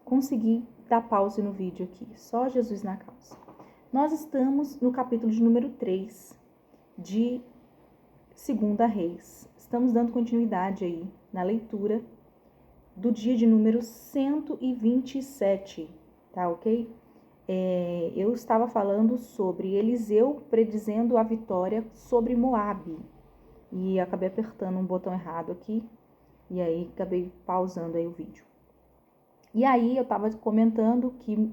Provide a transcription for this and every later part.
consegui dar pause no vídeo aqui. Só Jesus na causa. Nós estamos no capítulo de número 3 de 2 Reis. Estamos dando continuidade aí na leitura do dia de número 127, tá ok? Eu estava falando sobre Eliseu predizendo a vitória sobre Moabe. E acabei apertando um botão errado aqui. E aí acabei pausando aí o vídeo. E aí eu estava comentando que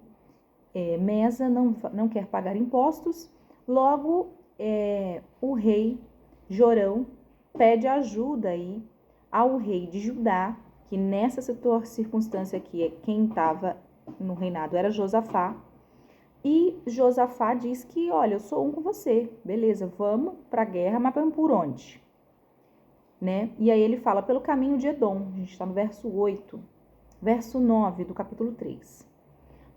Mesa não quer pagar impostos. Logo, o rei Jorão pede ajuda aí ao rei de Judá, que nessa circunstância aqui, quem estava no reinado era Josafá. E Josafá diz que, olha, eu sou um com você, beleza, vamos para a guerra, mas vamos por onde? Né? E aí ele fala pelo caminho de Edom, a gente está no verso 8, verso 9 do capítulo 3.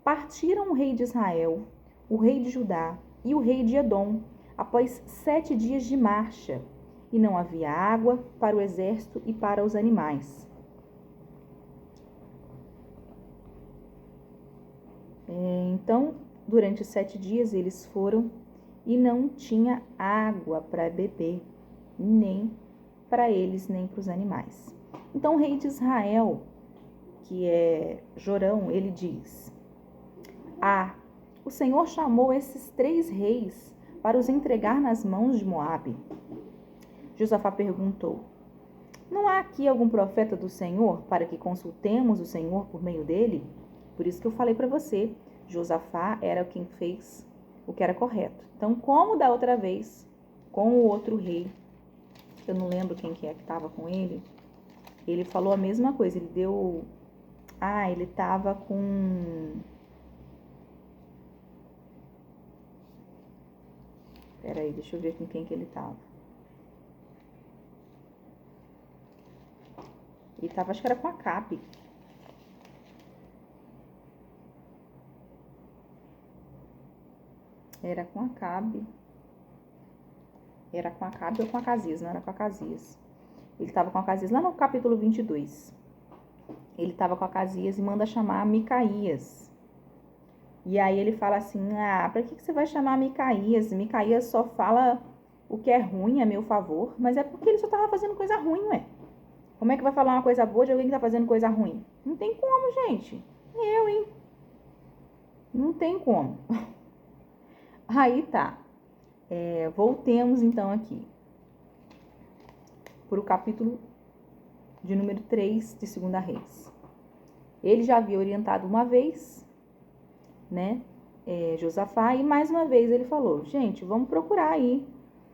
Partiram o rei de Israel, o rei de Judá e o rei de Edom, após 7 dias de marcha, e não havia água para o exército e para os animais. Então, durante 7 dias eles foram e não tinha água para beber, nem para eles, nem para os animais. Então o rei de Israel, que é Jorão, ele diz: o Senhor chamou esses 3 reis para os entregar nas mãos de Moabe. Josafá perguntou: não há aqui algum profeta do Senhor para que consultemos o Senhor por meio dele? Por isso que eu falei para você, Josafá era quem fez o que era correto. Então, como da outra vez, com o outro rei, eu não lembro quem que estava com ele, ele falou a mesma coisa, ele deu... ele estava com... Peraí, deixa eu ver com quem que ele estava. Ele estava, acho que era com Acabe. Era com Acabe. Era com Acabe ou com Acasias, não era com Acasias. Ele estava com Acasias lá no capítulo 22. Ele estava com Acasias e manda chamar Micaías. E aí ele fala assim, para que você vai chamar Micaías? Micaías só fala o que é ruim a meu favor, mas é porque ele só estava fazendo coisa ruim, ué. Como é que vai falar uma coisa boa de alguém que está fazendo coisa ruim? Não tem como, gente. Eu. Não tem como. Aí tá. Voltemos então aqui para o capítulo de número 3 de 2 Reis. Ele já havia orientado uma vez, né, Josafá, e mais uma vez ele falou, gente, vamos procurar aí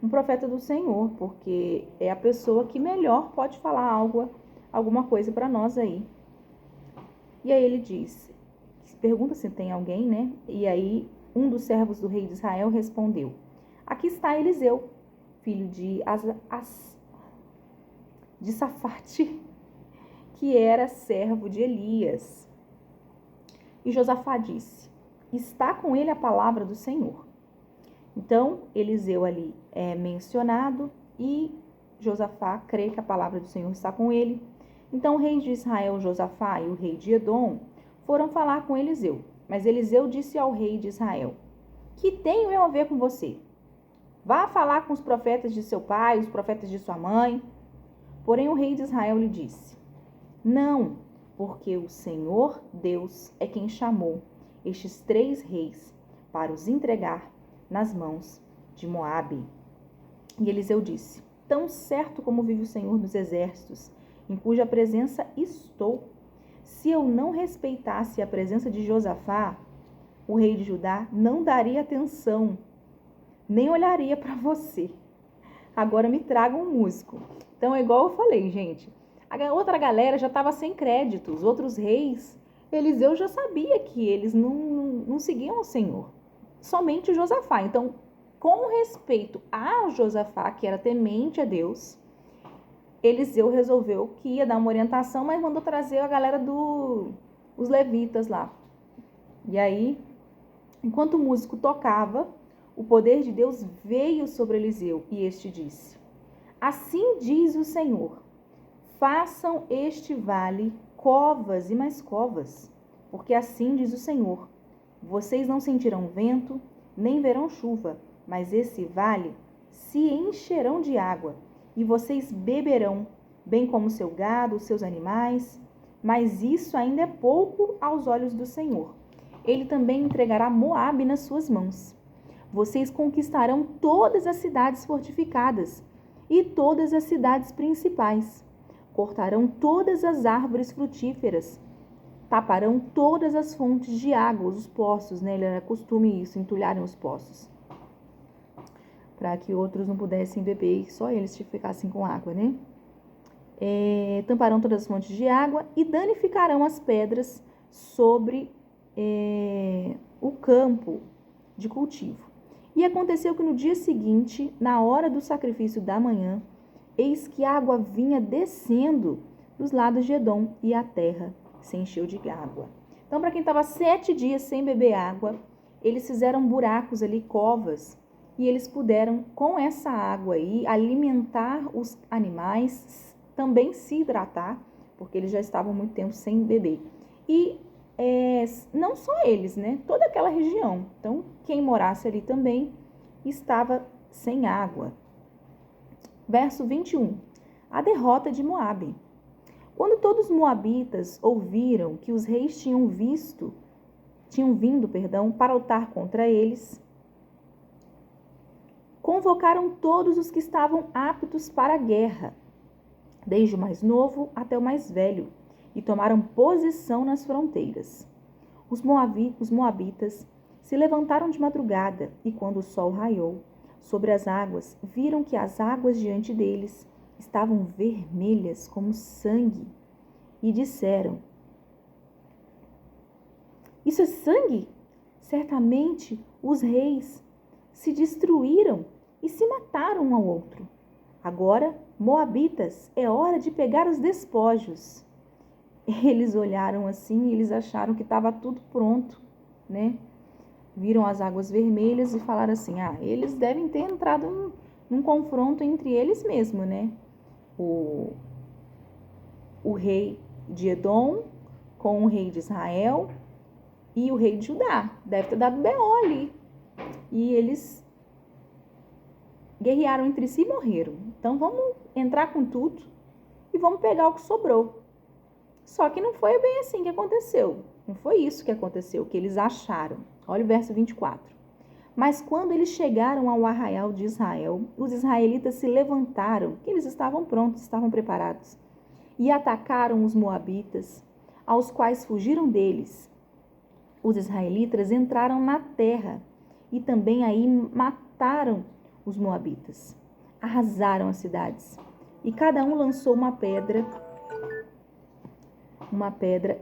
um profeta do Senhor, porque é a pessoa que melhor pode falar alguma coisa para nós aí. E aí ele diz, pergunta se tem alguém, né, e aí um dos servos do rei de Israel respondeu, aqui está Eliseu, filho de Safate, que era servo de Elias. E Josafá disse, está com ele a palavra do Senhor. Então, Eliseu ali é mencionado e Josafá crê que a palavra do Senhor está com ele. Então, o rei de Israel, Josafá, e o rei de Edom foram falar com Eliseu. Mas Eliseu disse ao rei de Israel, que tenho eu a ver com você? Vá falar com os profetas de seu pai, os profetas de sua mãe. Porém, o rei de Israel lhe disse, não, porque o Senhor Deus é quem chamou estes 3 reis para os entregar nas mãos de Moabe. E Eliseu disse, tão certo como vive o Senhor dos exércitos, em cuja presença estou, se eu não respeitasse a presença de Josafá, o rei de Judá não daria atenção, nem olharia para você. Agora me traga um músico. Então é igual eu falei, gente. A outra galera já estava sem crédito. Os outros reis, Eliseu já sabia que eles não seguiam o Senhor. Somente Josafá. Então, com respeito a Josafá, que era temente a Deus, Eliseu resolveu que ia dar uma orientação, mas mandou trazer a galera os levitas lá. E aí, enquanto o músico tocava, o poder de Deus veio sobre Eliseu e este disse, assim diz o Senhor, façam este vale covas e mais covas, porque assim diz o Senhor: vocês não sentirão vento, nem verão chuva, mas esse vale se encherão de água, e vocês beberão, bem como seu gado, os seus animais. Mas isso ainda é pouco aos olhos do Senhor. Ele também entregará Moabe nas suas mãos. Vocês conquistarão todas as cidades fortificadas e todas as cidades principais. Cortarão todas as árvores frutíferas. Taparão todas as fontes de água, os poços, né? Ele era costume isso, entulharem os poços, para que outros não pudessem beber e só eles ficassem com água, né? Tamparão todas as fontes de água e danificarão as pedras sobre o campo de cultivo. E aconteceu que no dia seguinte, na hora do sacrifício da manhã, eis que a água vinha descendo dos lados de Edom e a terra se encheu de água. Então, para quem estava 7 dias sem beber água, eles fizeram buracos ali, covas, e eles puderam, com essa água aí, alimentar os animais, também se hidratar, porque eles já estavam muito tempo sem beber. E não só eles, né? Toda aquela região. Então, quem morasse ali também estava sem água. Verso 21. A derrota de Moabe. Quando todos os moabitas ouviram que os reis tinham vindo para lutar contra eles, convocaram todos os que estavam aptos para a guerra, desde o mais novo até o mais velho, e tomaram posição nas fronteiras. Os moabitas se levantaram de madrugada e, quando o sol raiou sobre as águas, viram que as águas diante deles estavam vermelhas como sangue e disseram: isso é sangue? Certamente os reis se destruíram e se mataram um ao outro. Agora, moabitas, é hora de pegar os despojos. Eles olharam assim e eles acharam que estava tudo pronto, né? Viram as águas vermelhas e falaram assim: eles devem ter entrado num confronto entre eles mesmos, né? O rei de Edom com o rei de Israel e o rei de Judá. Deve ter dado B.O. ali. E eles guerrearam entre si e morreram. Então vamos entrar com tudo e vamos pegar o que sobrou. Só que não foi bem assim que aconteceu. Não foi isso que aconteceu, que eles acharam. Olha o verso 24. Mas quando eles chegaram ao arraial de Israel, os israelitas se levantaram, que eles estavam prontos, estavam preparados, e atacaram os moabitas, aos quais fugiram deles. Os israelitas entraram na terra e também aí mataram os moabitas. Arrasaram as cidades e cada um lançou uma pedra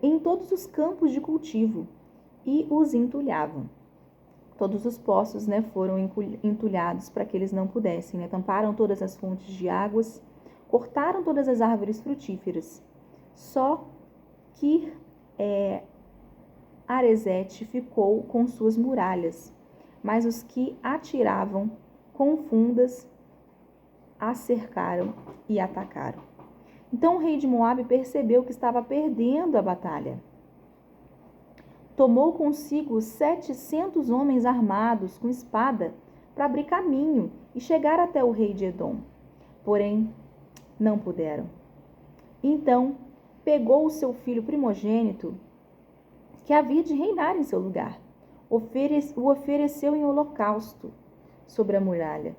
em todos os campos de cultivo e os entulhavam. Todos os poços, né, foram entulhados para que eles não pudessem, né? Tamparam todas as fontes de águas, cortaram todas as árvores frutíferas. Só que Aresete ficou com suas muralhas, mas os que atiravam com fundas a cercaram e atacaram. Então o rei de Moabe percebeu que estava perdendo a batalha. Tomou consigo 700 homens armados com espada para abrir caminho e chegar até o rei de Edom. Porém, não puderam. Então, pegou o seu filho primogênito, que havia de reinar em seu lugar, o ofereceu em holocausto sobre a muralha.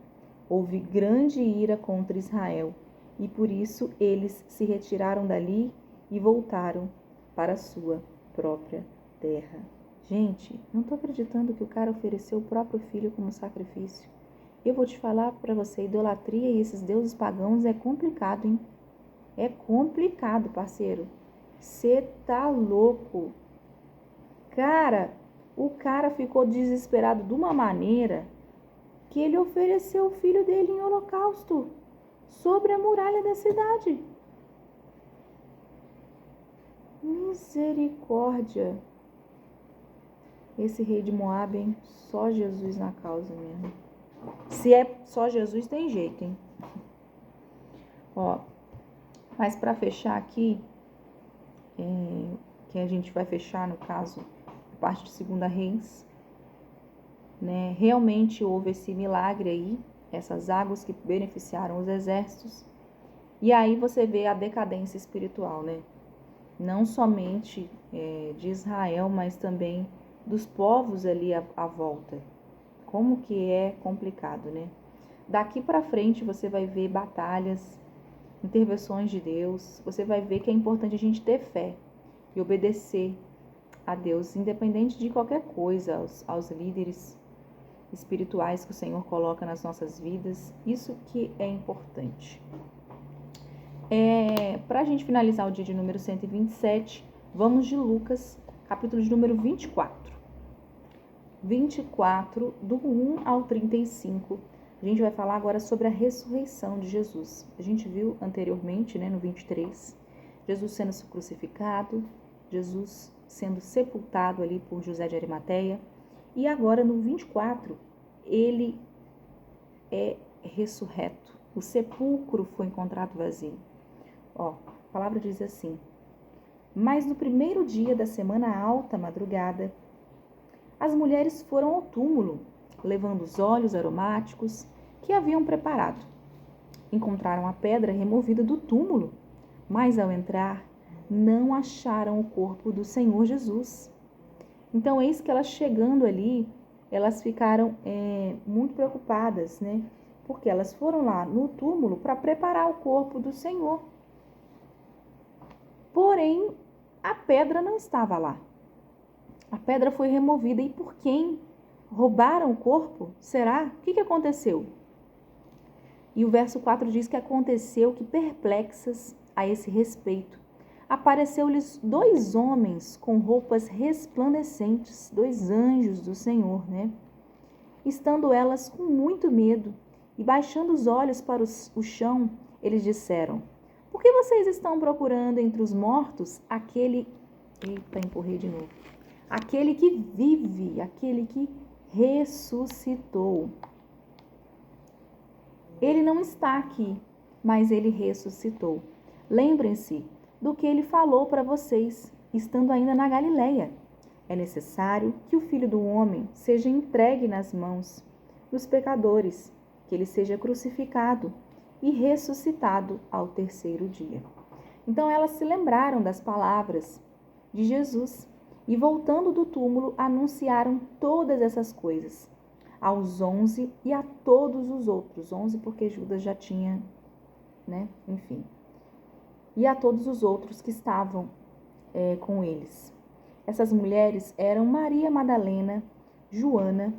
Houve grande ira contra Israel, e por isso eles se retiraram dali e voltaram para a sua própria terra. Gente, não estou acreditando que o cara ofereceu o próprio filho como sacrifício. Eu vou te falar para você, idolatria e esses deuses pagãos é complicado, hein? É complicado, parceiro. Você tá louco. Cara, o cara ficou desesperado de uma maneira que ele ofereceu o filho dele em holocausto sobre a muralha da cidade. Misericórdia. Esse rei de Moabe, hein? Só Jesus na causa mesmo. Se é só Jesus, tem jeito, hein? Ó, mas para fechar aqui, que a gente vai fechar, no caso, a parte de 2 Reis, né? Realmente houve esse milagre aí, essas águas que beneficiaram os exércitos. E aí você vê a decadência espiritual, né? Não somente de Israel, mas também dos povos ali à volta. Como que é complicado, né? Daqui para frente você vai ver batalhas, intervenções de Deus. Você vai ver que é importante a gente ter fé e obedecer a Deus, independente de qualquer coisa, aos líderes espirituais que o Senhor coloca nas nossas vidas. Isso que é importante. Para a gente finalizar o dia de número 127, vamos de Lucas, capítulo de número 24. 24, do 1 ao 35. A gente vai falar agora sobre a ressurreição de Jesus. A gente viu anteriormente, né, no 23, Jesus sendo crucificado, Jesus sendo sepultado ali por José de Arimateia. E agora no 24, ele é ressurreto. O sepulcro foi encontrado vazio. A palavra diz assim: mas no primeiro dia da semana alta, madrugada, as mulheres foram ao túmulo, levando os óleos aromáticos que haviam preparado. Encontraram a pedra removida do túmulo, mas ao entrar, não acharam o corpo do Senhor Jesus. Então, eis que elas chegando ali, elas ficaram muito preocupadas, né? Porque elas foram lá no túmulo para preparar o corpo do Senhor. Porém, a pedra não estava lá. A pedra foi removida. E por quem? Roubaram o corpo? Será? O que aconteceu? E o verso 4 diz que aconteceu que, perplexas a esse respeito, apareceu-lhes 2 homens com roupas resplandecentes, 2 anjos do Senhor, né? Estando elas com muito medo e baixando os olhos para o chão, eles disseram: por que vocês estão procurando entre os mortos aquele... Eita, empurrei de novo. Aquele que vive, aquele que ressuscitou. Ele não está aqui, mas ele ressuscitou. Lembrem-se do que ele falou para vocês, estando ainda na Galileia. É necessário que o Filho do Homem seja entregue nas mãos dos pecadores, que ele seja crucificado e ressuscitado ao 3º dia. Então elas se lembraram das palavras de Jesus e, voltando do túmulo, anunciaram todas essas coisas aos 11 e a todos os outros. 11 porque Judas já tinha, né? Enfim. E a todos os outros que estavam com eles. Essas mulheres eram Maria Madalena, Joana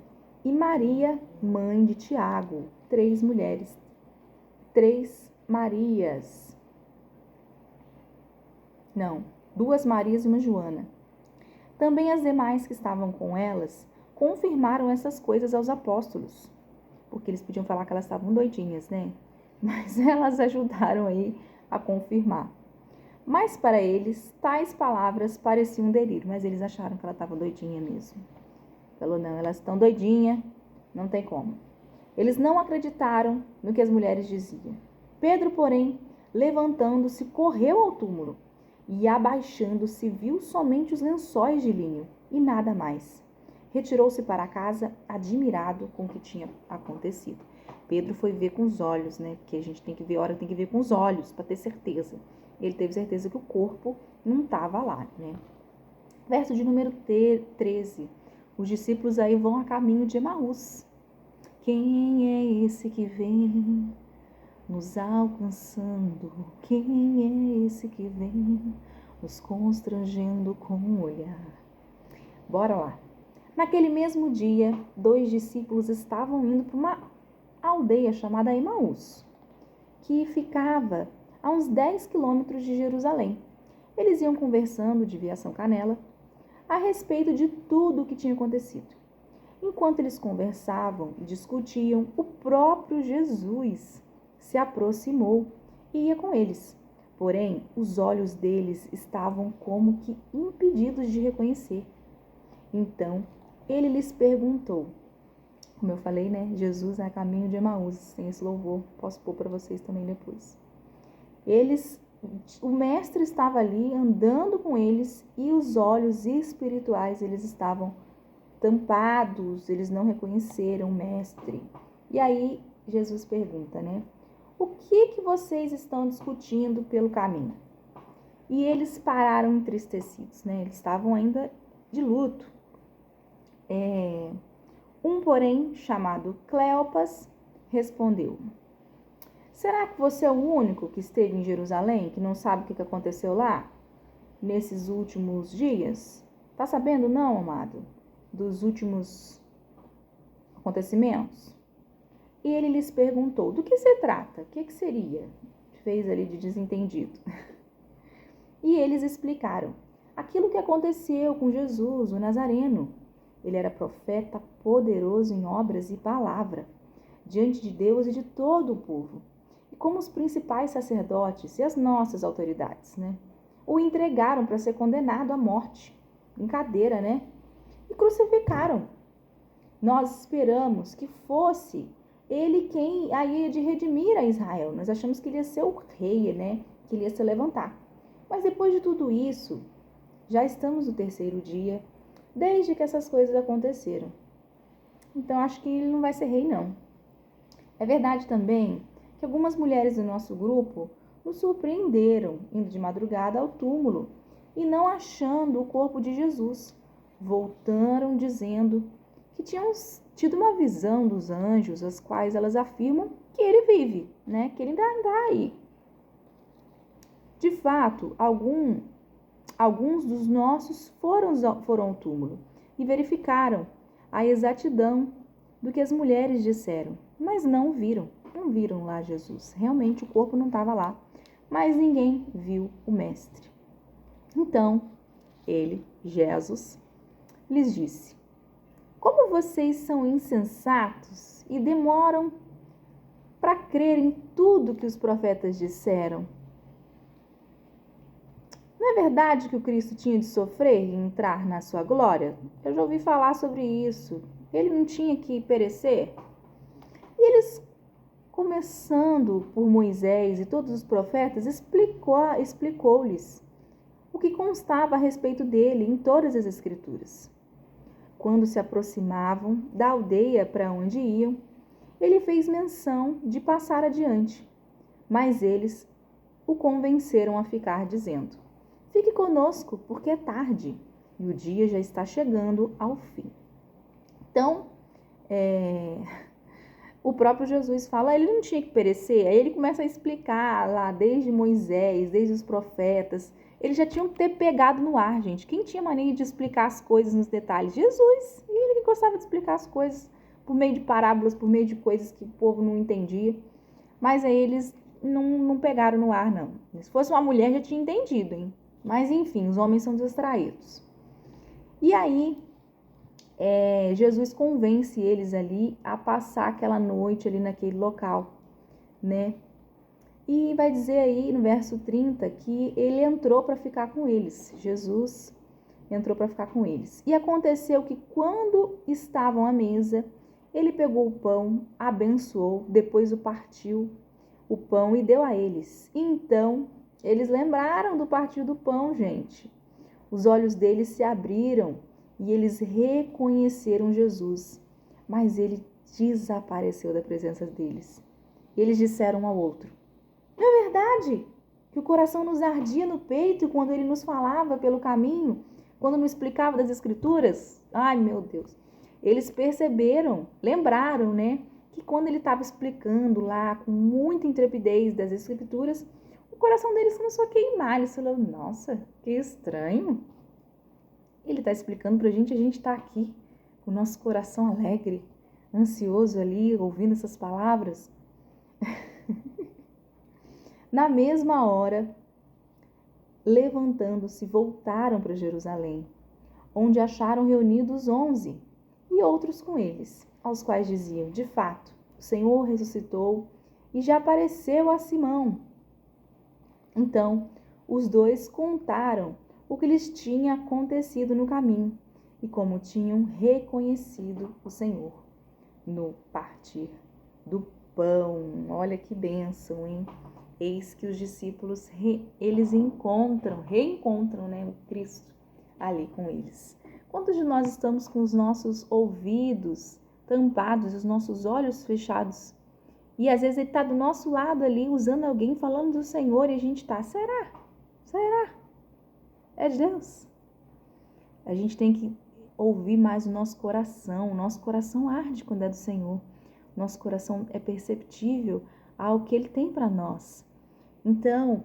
e Maria, mãe de Tiago. 3 mulheres. 3 Marias. Não, 2 Marias e uma Joana. Também as demais que estavam com elas confirmaram essas coisas aos apóstolos. Porque eles podiam falar que elas estavam doidinhas, né? Mas elas ajudaram aí a confirmar. Mas para eles, tais palavras pareciam um delírio. Mas eles acharam que ela estava doidinha mesmo. Falou, não, elas estão doidinhas, não tem como. Eles não acreditaram no que as mulheres diziam. Pedro, porém, levantando-se, correu ao túmulo e, abaixando-se, viu somente os lençóis de linho e nada mais. Retirou-se para casa, admirado com o que tinha acontecido. Pedro foi ver com os olhos, né? Porque a gente tem que ver, tem que ver com os olhos para ter certeza. Ele teve certeza que o corpo não estava lá, né? Verso de número 13. Os discípulos aí vão a caminho de Emaús. Quem é esse que vem nos alcançando? Quem é esse que vem nos constrangendo com o olhar? Bora lá. Naquele mesmo dia, 2 discípulos estavam indo para uma aldeia chamada Emaús, que ficava a uns 10 quilômetros de Jerusalém. Eles iam conversando de Viação Canela a respeito de tudo o que tinha acontecido. Enquanto eles conversavam e discutiam, o próprio Jesus se aproximou e ia com eles. Porém, os olhos deles estavam como que impedidos de reconhecer. Então, ele lhes perguntou, como eu falei, né? Jesus é a caminho de Emaús. Tem esse louvor, posso pôr para vocês também depois. O mestre estava ali andando com eles e os olhos espirituais eles estavam tampados, eles não reconheceram o mestre. E aí Jesus pergunta, né? O que vocês estão discutindo pelo caminho? E eles pararam entristecidos, né? Eles estavam ainda de luto. Um, porém, chamado Cleopas, respondeu: será que você é o único que esteve em Jerusalém, que não sabe o que aconteceu lá, nesses últimos dias? Tá sabendo não, amado, dos últimos acontecimentos? E ele lhes perguntou, do que se trata? O que seria? Fez ali de desentendido. E eles explicaram, aquilo que aconteceu com Jesus, o Nazareno. Ele era profeta poderoso em obras e palavra, diante de Deus e de todo o povo. E como os principais sacerdotes e as nossas autoridades, né? O entregaram para ser condenado à morte. Brincadeira, né? E crucificaram. Nós esperamos que fosse ele quem ia de redimir a Israel. Nós achamos que ele ia ser o rei, né? Que ele ia se levantar. Mas depois de tudo isso, já estamos no terceiro dia, desde que essas coisas aconteceram. Então, acho que ele não vai ser rei, não. É verdade também que algumas mulheres do nosso grupo nos surpreenderam indo de madrugada ao túmulo e não achando o corpo de Jesus. Voltaram dizendo que tinham tido uma visão dos anjos, as quais elas afirmam que ele vive, né? Que ele ainda está aí. De fato, alguns dos nossos foram ao túmulo e verificaram a exatidão do que as mulheres disseram, mas não viram lá Jesus. Realmente o corpo não estava lá, mas ninguém viu o mestre. Então, ele, Jesus, lhes disse, como vocês são insensatos e demoram para crer em tudo que os profetas disseram. Não é verdade que o Cristo tinha de sofrer e entrar na sua glória? Eu já ouvi falar sobre isso. Ele não tinha que perecer? E eles, começando por Moisés e todos os profetas, explicou-lhes o que constava a respeito dele em todas as Escrituras. Quando se aproximavam da aldeia para onde iam, ele fez menção de passar adiante, mas eles o convenceram a ficar, dizendo, fique conosco, porque é tarde, e o dia já está chegando ao fim. Então, o próprio Jesus fala, ele não tinha que perecer, aí ele começa a explicar lá, desde Moisés, desde os profetas, eles já tinham que ter pegado no ar, gente. Quem tinha mania de explicar as coisas nos detalhes? Jesus, e ele que gostava de explicar as coisas por meio de parábolas, por meio de coisas que o povo não entendia, mas aí eles não pegaram no ar, não. Se fosse uma mulher, já tinha entendido, hein? Mas enfim, os homens são distraídos. E aí, Jesus convence eles ali a passar aquela noite ali naquele local, né? E vai dizer aí no verso 30 que ele entrou para ficar com eles. Jesus entrou para ficar com eles. E aconteceu que quando estavam à mesa, ele pegou o pão, abençoou, depois o partiu o pão e deu a eles. E então, eles lembraram do partir do pão, gente. Os olhos deles se abriram e eles reconheceram Jesus, mas ele desapareceu da presença deles. E eles disseram um ao outro, não é verdade que o coração nos ardia no peito quando ele nos falava pelo caminho, quando nos explicava das Escrituras? Ai, meu Deus. Eles perceberam, lembraram, né? Que quando ele estava explicando lá com muita intrepidez das Escrituras, o coração deles começou a queimar. Eles falaram, nossa, que estranho. Ele está explicando para a gente está aqui, com o nosso coração alegre, ansioso ali, ouvindo essas palavras. Na mesma hora, levantando-se, voltaram para Jerusalém, onde acharam reunidos 11 e outros com eles, aos quais diziam, de fato, o Senhor ressuscitou e já apareceu a Simão. Então, os dois contaram o que lhes tinha acontecido no caminho e como tinham reconhecido o Senhor no partir do pão. Olha que bênção, hein? eis que os discípulos eles reencontram, né, o Cristo ali com eles. Quantos de nós estamos com os nossos ouvidos tampados, os nossos olhos fechados? E às vezes ele está do nosso lado ali, usando alguém, falando do Senhor, e a gente está, será? Será? É de Deus? A gente tem que ouvir mais o nosso coração arde quando é do Senhor. Nosso coração é perceptível ao que Ele tem para nós. Então,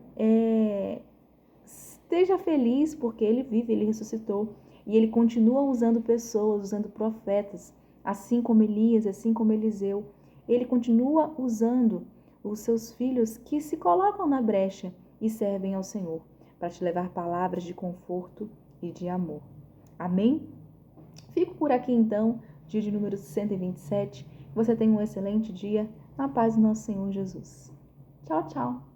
esteja feliz porque Ele vive, Ele ressuscitou. E Ele continua usando pessoas, usando profetas, assim como Elias, assim como Eliseu. Ele continua usando os seus filhos que se colocam na brecha e servem ao Senhor, para te levar palavras de conforto e de amor. Amém? Fico por aqui então, dia de número 127. Você tenha um excelente dia, na paz do nosso Senhor Jesus. Tchau, tchau!